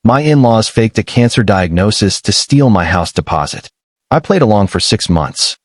My in-laws faked a cancer diagnosis to steal my house deposit. I played along for 6 months.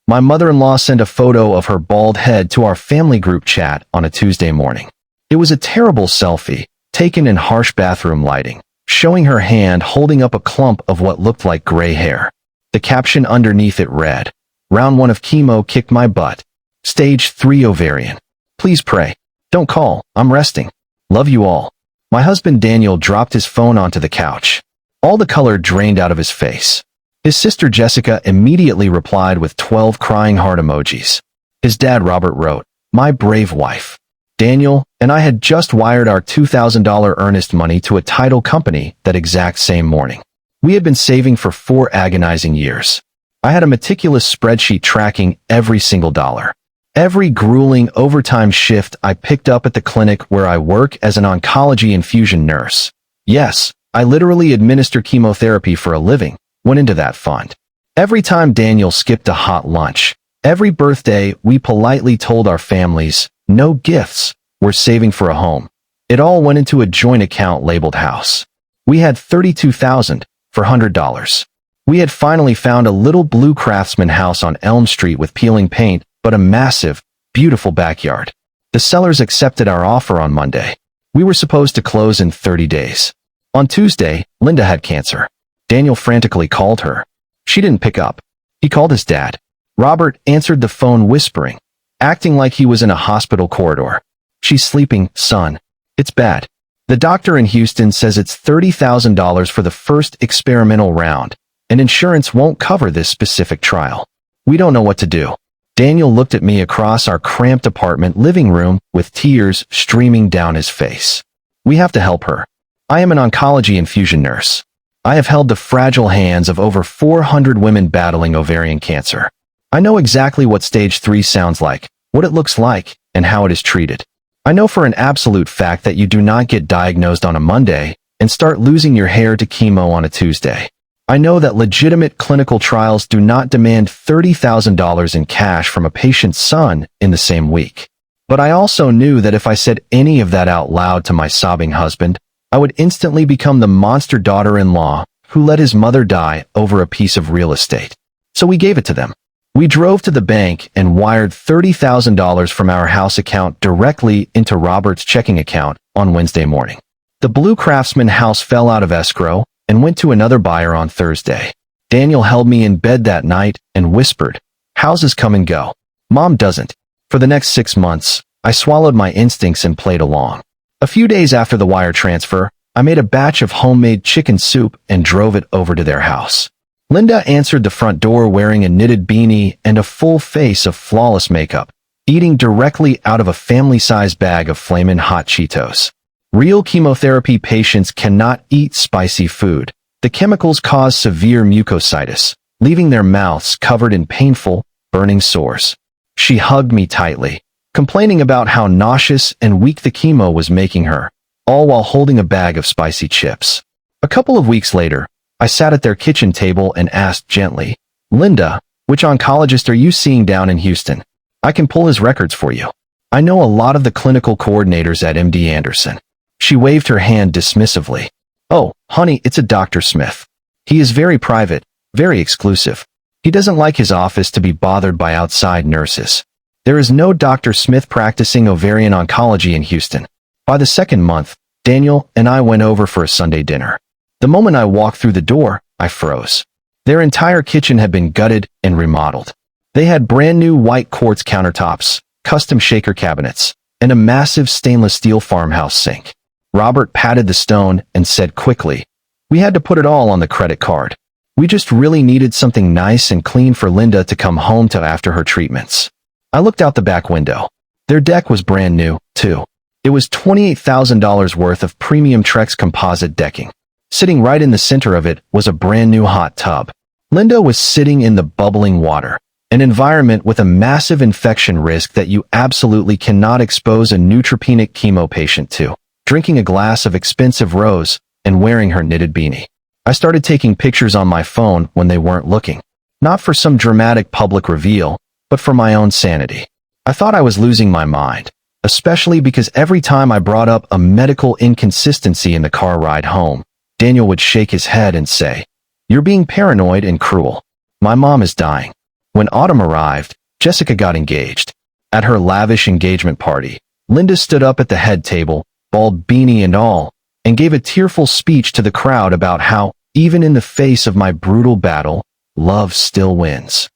My mother-in-law sent a photo of her bald head to our family group chat on a Tuesday morning. It was a terrible selfie, taken in harsh bathroom lighting, showing her hand holding up a clump of what looked like gray hair. The caption underneath it read, "Round 1 of chemo kicked my butt. Stage 3 ovarian. Please pray. Don't call, I'm resting. Love you all." My husband Daniel dropped his phone onto the couch. All the color drained out of his face. His sister Jessica immediately replied with 12 crying heart emojis. His dad Robert wrote, "My brave wife." Daniel and I had just wired our $2,000 earnest money to a title company that exact same morning. We had been saving for 4 agonizing years. I had a meticulous spreadsheet tracking every single dollar. Every grueling overtime shift I picked up at the clinic where I work as an oncology infusion nurse. Yes, I literally administer chemotherapy for a living, went into that fund. Every time Daniel skipped a hot lunch, every birthday we politely told our families, no gifts, we're saving for a home. It all went into a joint account labeled house. We had $32,000 for $100. We had finally found a little blue craftsman house on Elm Street with peeling paint, but a massive, beautiful backyard. The sellers accepted our offer on Monday. We were supposed to close in 30 days. On Tuesday, Linda had cancer. Daniel frantically called her. She didn't pick up. He called his dad. Robert answered the phone whispering, acting like he was in a hospital corridor. "She's sleeping, son. It's bad. The doctor in Houston says it's $30,000 for the first experimental round, and insurance won't cover this specific trial. We don't know what to do." Daniel looked at me across our cramped apartment living room with tears streaming down his face. "We have to help her. I am an oncology infusion nurse. I have held the fragile hands of over 400 women battling ovarian cancer. I know exactly what stage 3 sounds like, what it looks like, and how it is treated. I know for an absolute fact that you do not get diagnosed on a Monday and start losing your hair to chemo on a Tuesday. I know that legitimate clinical trials do not demand $30,000 in cash from a patient's son in the same week. But I also knew that if I said any of that out loud to my sobbing husband, I would instantly become the monster daughter-in-law who let his mother die over a piece of real estate. So we gave it to them. We drove to the bank and wired $30,000 from our house account directly into Robert's checking account on Wednesday morning. The Blue Craftsman house fell out of escrow and went to another buyer on Thursday. Daniel held me in bed that night and whispered, "Houses come and go. Mom doesn't." For the next 6 months, I swallowed my instincts and played along. A few days after the wire transfer, I made a batch of homemade chicken soup and drove it over to their house. Linda answered the front door wearing a knitted beanie and a full face of flawless makeup, eating directly out of a family-sized bag of flamin' hot Cheetos. Real chemotherapy patients cannot eat spicy food. The chemicals cause severe mucositis, leaving their mouths covered in painful, burning sores. She hugged me tightly, complaining about how nauseous and weak the chemo was making her, all while holding a bag of spicy chips. A couple of weeks later, I sat at their kitchen table and asked gently, "Linda, which oncologist are you seeing down in Houston? I can pull his records for you. I know a lot of the clinical coordinators at MD Anderson." She waved her hand dismissively. "Oh, honey, it's a Dr. Smith. He is very private, very exclusive. He doesn't like his office to be bothered by outside nurses. There is no Dr. Smith practicing ovarian oncology in Houston." By the second month, Daniel and I went over for a Sunday dinner. The moment I walked through the door, I froze. Their entire kitchen had been gutted and remodeled. They had brand new white quartz countertops, custom shaker cabinets, and a massive stainless steel farmhouse sink. Robert patted the stone and said quickly, "We had to put it all on the credit card. We just really needed something nice and clean for Linda to come home to after her treatments." I looked out the back window. Their deck was brand new, too. It was $28,000 worth of premium Trex composite decking. Sitting right in the center of it was a brand new hot tub. Linda was sitting in the bubbling water, an environment with a massive infection risk that you absolutely cannot expose a neutropenic chemo patient to, drinking a glass of expensive rose and wearing her knitted beanie. I started taking pictures on my phone when they weren't looking, not for some dramatic public reveal, but for my own sanity. I thought I was losing my mind, especially because every time I brought up a medical inconsistency in the car ride home, Daniel would shake his head and say, "You're being paranoid and cruel. My mom is dying." When autumn arrived, Jessica got engaged. At her lavish engagement party, Linda stood up at the head table, bald beanie and all, and gave a tearful speech to the crowd about how, even in the face of my brutal battle, love still wins.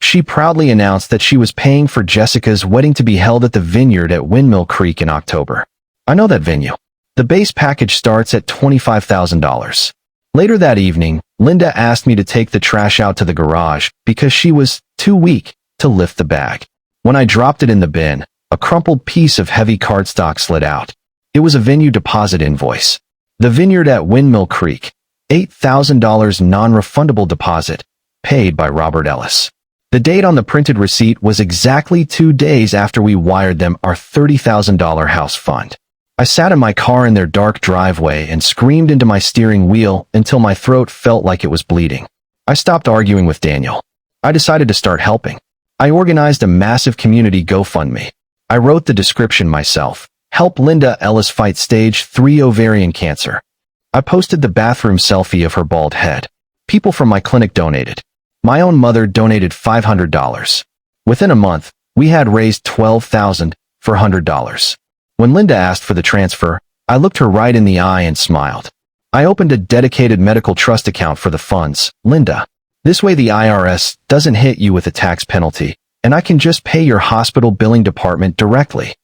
She proudly announced that she was paying for Jessica's wedding to be held at the Vineyard at Windmill Creek in October. I know that venue. The base package starts at $25,000. Later that evening, Linda asked me to take the trash out to the garage because she was too weak to lift the bag. When I dropped it in the bin, a crumpled piece of heavy cardstock slid out. It was a venue deposit invoice. The Vineyard at Windmill Creek, $8,000 non-refundable deposit, paid by Robert Ellis. The date on the printed receipt was exactly 2 days after we wired them our $30,000 house fund. I sat in my car in their dark driveway and screamed into my steering wheel until my throat felt like it was bleeding. I stopped arguing with Daniel. I decided to start helping. I organized a massive community GoFundMe. I wrote the description myself. Help Linda Ellis fight stage 3 ovarian cancer. I posted the bathroom selfie of her bald head. People from my clinic donated. My own mother donated $500. Within a month, we had raised $12,400. When Linda asked for the transfer, I looked her right in the eye and smiled. I opened a dedicated medical trust account for the funds, Linda. This way the IRS doesn't hit you with a tax penalty, and I can just pay your hospital billing department directly.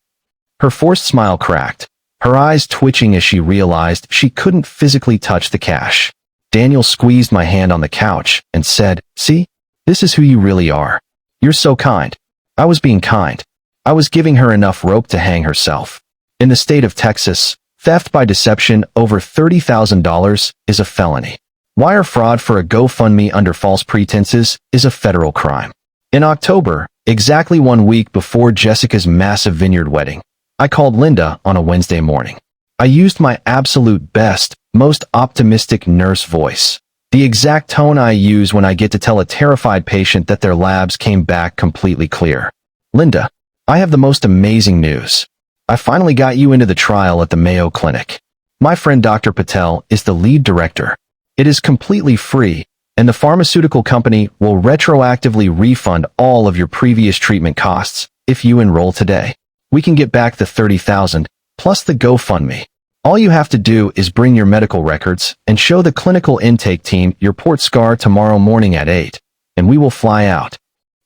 Her forced smile cracked, her eyes twitching as she realized she couldn't physically touch the cash. Daniel squeezed my hand on the couch and said, "See, this is who you really are. You're so kind." I was being kind. I was giving her enough rope to hang herself. In the state of Texas, theft by deception over $30,000 is a felony. Wire fraud for a GoFundMe under false pretenses is a federal crime. In October, exactly 1 week before Jessica's massive vineyard wedding, I called Linda on a Wednesday morning. I used my absolute best, most optimistic nurse voice. The exact tone I use when I get to tell a terrified patient that their labs came back completely clear. "Linda, I have the most amazing news. I finally got you into the trial at the Mayo Clinic. My friend Dr. Patel is the lead director. It is completely free, and the pharmaceutical company will retroactively refund all of your previous treatment costs if you enroll today. We can get back the $30,000 plus the GoFundMe. All you have to do is bring your medical records and show the clinical intake team your port scar tomorrow morning at 8, and we will fly out."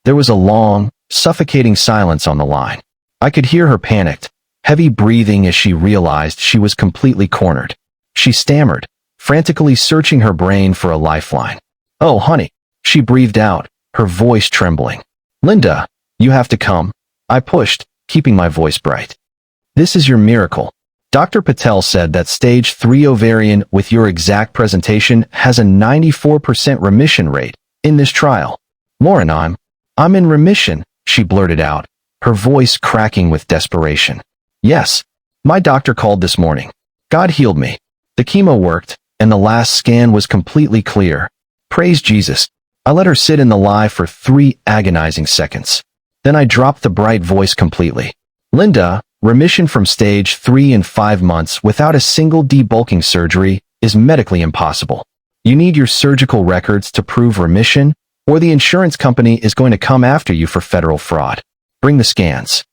There was a long, suffocating silence on the line. I could hear her panicked, heavy breathing as she realized she was completely cornered. She stammered, frantically searching her brain for a lifeline. "Oh, honey," she breathed out, her voice trembling. "Linda, you have to come." I pushed, keeping my voice bright. "This is your miracle. Dr. Patel said that stage 3 ovarian with your exact presentation has a 94% remission rate in this trial. Lauren, I'm in remission," she blurted out, her voice cracking with desperation. "Yes, my doctor called this morning. God healed me. The chemo worked, and the last scan was completely clear. Praise Jesus." I let her sit in the lie for 3 agonizing seconds. Then I dropped the bright voice completely. "Linda, remission from stage 3 in 5 months without a single debulking surgery is medically impossible. You need your surgical records to prove remission, or the insurance company is going to come after you for federal fraud. Bring the scans."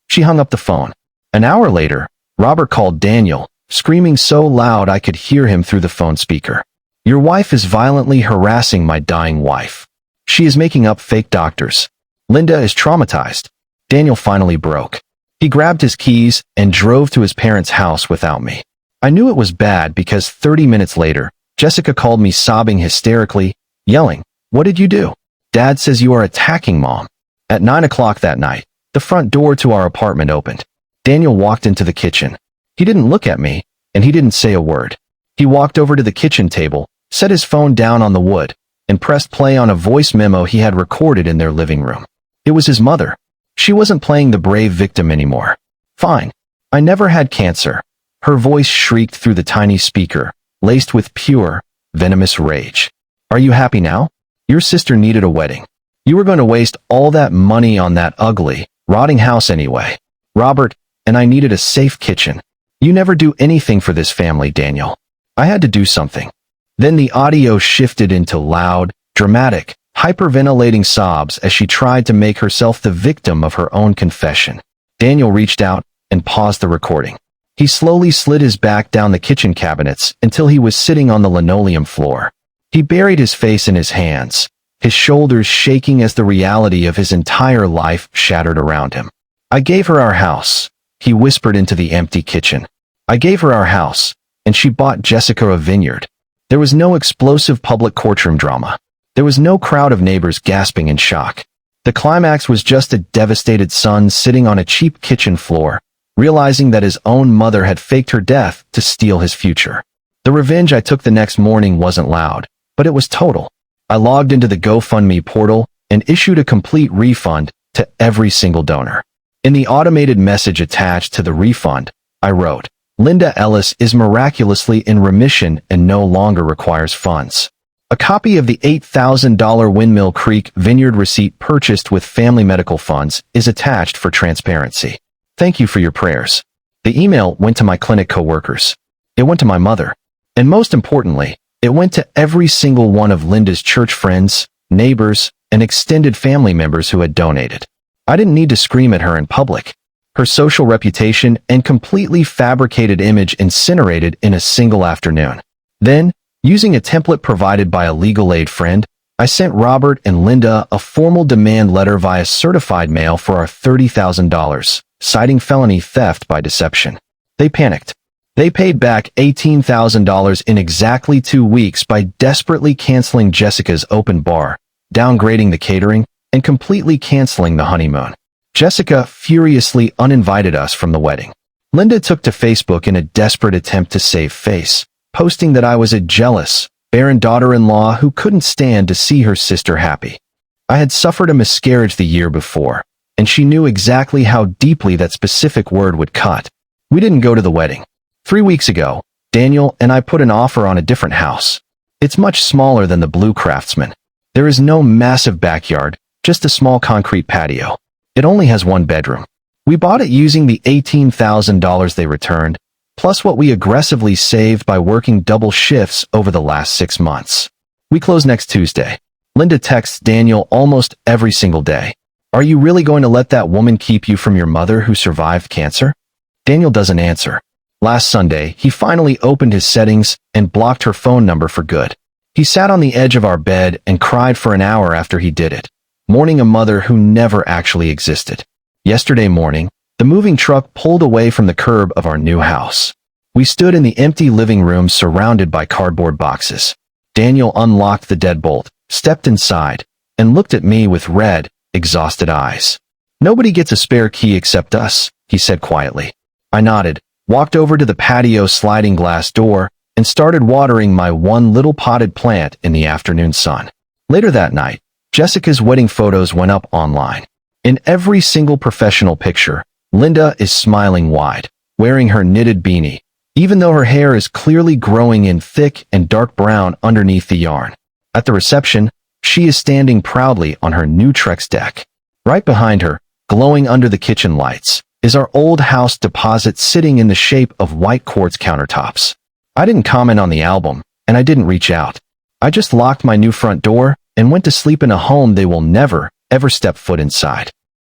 She hung up the phone. An hour later, Robert called Daniel, screaming so loud I could hear him through the phone speaker. "Your wife is violently harassing my dying wife. She is making up fake doctors. Linda is traumatized." Daniel finally broke. He grabbed his keys and drove to his parents' house without me. I knew it was bad because 30 minutes later, Jessica called me sobbing hysterically, yelling, "What did you do? Dad says you are attacking Mom." At 9 o'clock that night, the front door to our apartment opened. Daniel walked into the kitchen. He didn't look at me, and he didn't say a word. He walked over to the kitchen table, set his phone down on the wood, and pressed play on a voice memo he had recorded in their living room. It was his mother. She wasn't playing the brave victim anymore. "Fine. I never had cancer." Her voice shrieked through the tiny speaker, laced with pure, venomous rage. "Are you happy now? Your sister needed a wedding. You were going to waste all that money on that ugly, rotting house anyway. Robert, and I needed a safe kitchen. You never do anything for this family, Daniel. I had to do something. Then the audio shifted into loud, dramatic, hyperventilating sobs as she tried to make herself the victim of her own confession. Daniel reached out and paused the recording. He slowly slid his back down the kitchen cabinets until he was sitting on the linoleum floor. He buried his face in his hands, his shoulders shaking as the reality of his entire life shattered around him. "I gave her our house," he whispered into the empty kitchen. "I gave her our house, and she bought Jessica a vineyard." There was no explosive public courtroom drama. There was no crowd of neighbors gasping in shock. The climax was just a devastated son sitting on a cheap kitchen floor, realizing that his own mother had faked her death to steal his future. The revenge I took the next morning wasn't loud, but it was total. I logged into the GoFundMe portal and issued a complete refund to every single donor. In the automated message attached to the refund, I wrote, "Linda Ellis is miraculously in remission and no longer requires funds." A copy of the $8,000 Windmill Creek Vineyard receipt purchased with family medical funds is attached for transparency. Thank you for your prayers. The email went to my clinic coworkers. It went to my mother. And most importantly, it went to every single one of Linda's church friends, neighbors, and extended family members who had donated. I didn't need to scream at her in public. Her social reputation and completely fabricated image incinerated in a single afternoon. Then, using a template provided by a legal aid friend, I sent Robert and Linda a formal demand letter via certified mail for our $30,000, citing felony theft by deception. They panicked. They paid back $18,000 in exactly 2 weeks by desperately canceling Jessica's open bar, downgrading the catering, and completely canceling the honeymoon. Jessica furiously uninvited us from the wedding. Linda took to Facebook in a desperate attempt to save face, posting that I was a jealous, barren daughter-in-law who couldn't stand to see her sister happy. I had suffered a miscarriage the year before, and she knew exactly how deeply that specific word would cut. We didn't go to the wedding. 3 weeks ago, Daniel and I put an offer on a different house. It's much smaller than the Blue Craftsman. There is no massive backyard, just a small concrete patio. It only has 1 bedroom. We bought it using the $18,000 they returned, plus what we aggressively saved by working double shifts over the last 6 months. We close next Tuesday. Linda texts Daniel almost every single day. "Are you really going to let that woman keep you from your mother who survived cancer?" Daniel doesn't answer. Last Sunday, he finally opened his settings and blocked her phone number for good. He sat on the edge of our bed and cried for an hour after he did it, mourning a mother who never actually existed. Yesterday morning, the moving truck pulled away from the curb of our new house. We stood in the empty living room surrounded by cardboard boxes. Daniel unlocked the deadbolt, stepped inside, and looked at me with red, exhausted eyes. "Nobody gets a spare key except us," he said quietly. I nodded, walked over to the patio sliding glass door, and started watering my one little potted plant in the afternoon sun. Later that night, Jessica's wedding photos went up online. In every single professional picture, Linda is smiling wide, wearing her knitted beanie, even though her hair is clearly growing in thick and dark brown underneath the yarn. At the reception, she is standing proudly on her new Trex deck. Right behind her, glowing under the kitchen lights, is our old house deposit sitting in the shape of white quartz countertops. I didn't comment on the album, and I didn't reach out. I just locked my new front door and went to sleep in a home they will never, ever step foot inside.